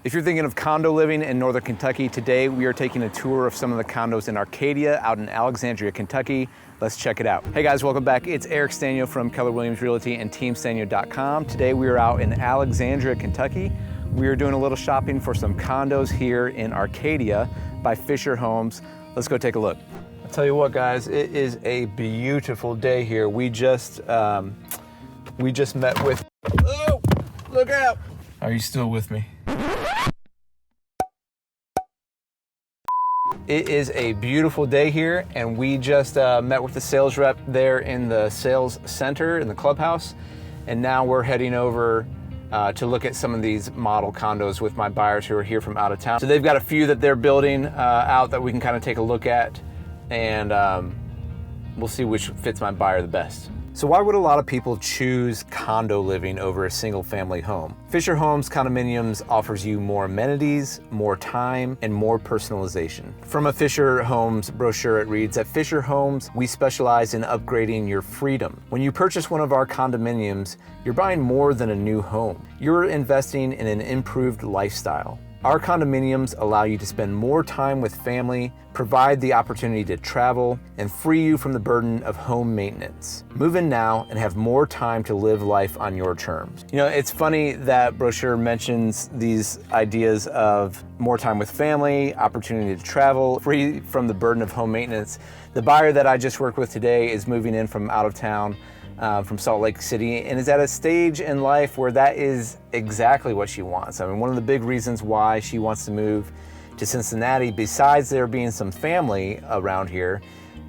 If you're thinking of condo living in Northern Kentucky, today we are taking a tour of some of the condos in Arcadia out in Alexandria, Kentucky. Let's check it out. Hey guys, welcome back. It's Eric Sztanyo from Keller Williams Realty and teamsztanyo.com. Today we are out in Alexandria, Kentucky. We are doing a little shopping for some condos here in Arcadia by Fischer Homes. Let's go take a look. I'll tell you what guys, it is a beautiful day here. We just met with, oh, look out. Are you still with me? It is a beautiful day here, and we just met with the sales rep there in the sales center in the clubhouse, and now we're heading over to look at some of these model condos with my buyers who are here from out of town. So they've got a few that they're building out that we can kind of take a look at, and we'll see which fits my buyer the best. So why would a lot of people choose condo living over a single family home? Fischer Homes Condominiums offers you more amenities, more time, and more personalization. From a Fischer Homes brochure, it reads, at Fischer Homes, we specialize in upgrading your freedom. When you purchase one of our condominiums, you're buying more than a new home. You're investing in an improved lifestyle. Our condominiums allow you to spend more time with family, provide the opportunity to travel, and free you from the burden of home maintenance. Move in now and have more time to live life on your terms. You know, it's funny that brochure mentions these ideas of more time with family, opportunity to travel, free from the burden of home maintenance. The buyer that I just worked with today is moving in from out of town, from Salt Lake City, and is at a stage in life where that is exactly what she wants. I mean, one of the big reasons why she wants to move to Cincinnati, besides there being some family around here,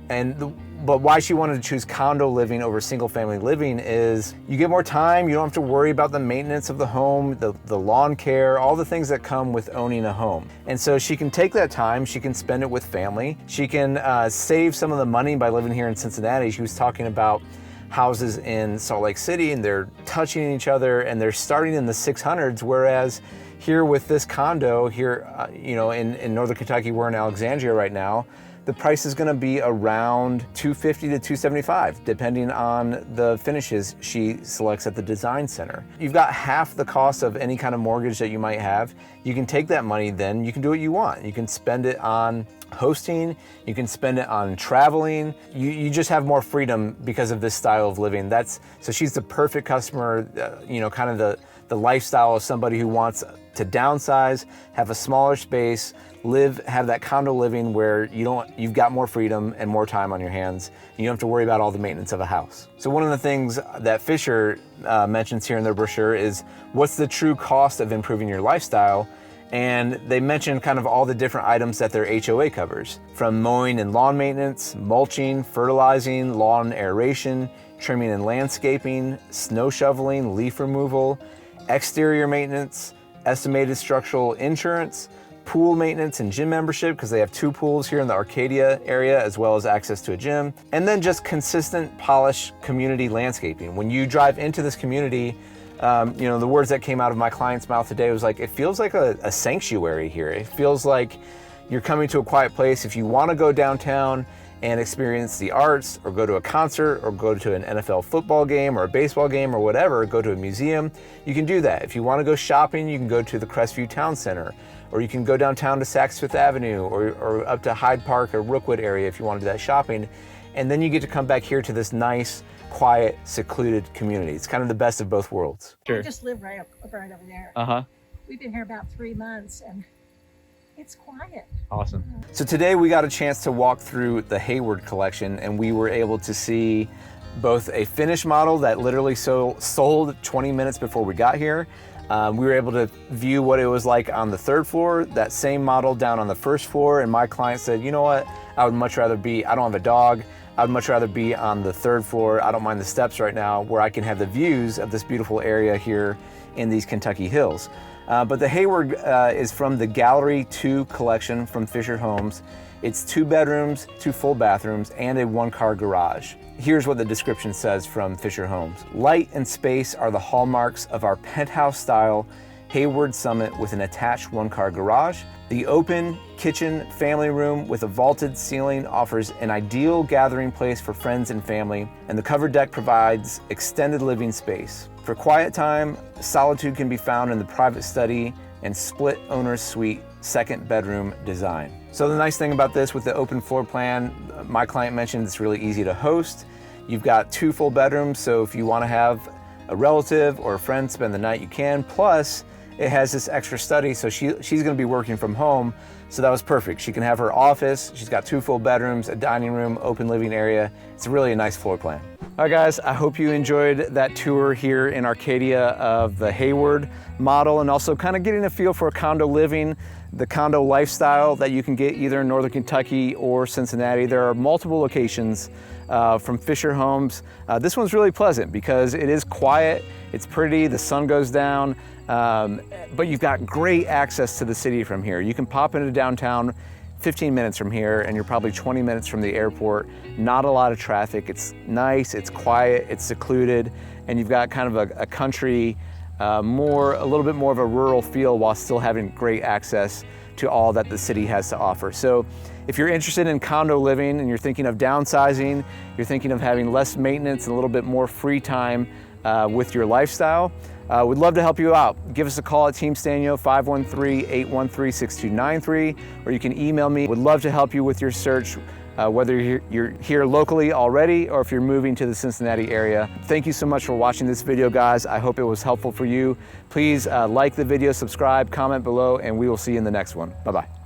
but why she wanted to choose condo living over single family living is you get more time, you don't have to worry about the maintenance of the home, the lawn care, all the things that come with owning a home. And so she can take that time, she can spend it with family, she can save some of the money by living here in Cincinnati. She was talking about houses in Salt Lake City and they're touching each other and they're starting in the 600s, whereas here with this condo here, in Northern Kentucky, we're in Alexandria right now, the price is gonna be around $250 to $275, depending on the finishes she selects at the design center. You've got half the cost of any kind of mortgage that you might have. You can take that money then, you can do what you want. You can spend it on hosting, you can spend it on traveling. You just have more freedom because of this style of living. So she's the perfect customer, kind of the lifestyle of somebody who wants to downsize, have a smaller space, have that condo living where you've got more freedom and more time on your hands. You don't have to worry about all the maintenance of a house. So one of the things that Fischer mentions here in their brochure is what's the true cost of improving your lifestyle? And they mention kind of all the different items that their HOA covers, from mowing and lawn maintenance, mulching, fertilizing, lawn aeration, trimming and landscaping, snow shoveling, leaf removal, exterior maintenance, estimated structural insurance, pool maintenance and gym membership, because they have 2 pools here in the Arcadia area, as well as access to a gym, and then just consistent polished community landscaping. When you drive into this community, the words that came out of my client's mouth today was like, it feels like a sanctuary here. It feels like you're coming to a quiet place. If you want to go downtown and experience the arts, or go to a concert, or go to an NFL football game or a baseball game or whatever, go to a museum, you can do that. If you want to go shopping, you can go to the Crestview Town Center, or you can go downtown to Saks Fifth Avenue, or up to Hyde Park or Rookwood area if you want to do that shopping. And then you get to come back here to this nice, quiet, secluded community. It's kind of the best of both worlds. Sure. I just live right over there. Uh-huh. We've been here about 3 months and it's quiet. Awesome. So today we got a chance to walk through the Hayward Collection, and we were able to see both a finished model that literally sold 20 minutes before we got here. We were able to view what it was like on the 3rd floor, that same model down on the 1st floor, and my client said, you know what, I would much rather I don't have a dog, I would much rather be on the 3rd floor. I don't mind the steps right now, where I can have the views of this beautiful area here in these Kentucky hills. But the Hayward is from the Gallery 2 collection from Fischer Homes. It's 2 bedrooms, 2 full bathrooms, and a 1-car garage. Here's what the description says from Fischer Homes. Light and space are the hallmarks of our penthouse-style Hayward Summit with an attached 1-car garage. The open kitchen family room with a vaulted ceiling offers an ideal gathering place for friends and family, and the covered deck provides extended living space. For quiet time, solitude can be found in the private study and split owner's suite second bedroom design. So the nice thing about this with the open floor plan, my client mentioned it's really easy to host. You've got 2 full bedrooms, so if you want to have a relative or a friend spend the night, you can. Plus, it has this extra study, so she's going to be working from home, so that was perfect. She can have her office. She's got 2 full bedrooms, a dining room, open living area. It's really a nice floor plan. All right, guys, I hope you enjoyed that tour here in Arcadia of the Hayward model, and also kind of getting a feel for condo living, the condo lifestyle that you can get either in Northern Kentucky or Cincinnati. There are multiple locations from Fischer Homes. This one's really pleasant because it is quiet, it's pretty, the sun goes down, but you've got great access to the city from here. You can pop into downtown 15 minutes from here, and you're probably 20 minutes from the airport. Not a lot of traffic. It's nice, it's quiet, it's secluded, and you've got kind of a country, a little bit more of a rural feel while still having great access to all that the city has to offer. So if you're interested in condo living and you're thinking of downsizing, you're thinking of having less maintenance and a little bit more free time with your lifestyle, we'd love to help you out. Give us a call at Team Sztanyo, 513-813-6293, or you can email me. Would love to help you with your search, whether you're here locally already or if you're moving to the Cincinnati area. Thank you so much for watching this video, guys. I hope it was helpful for you. Please like the video, subscribe, comment below, and we will see you in the next one. Bye-bye.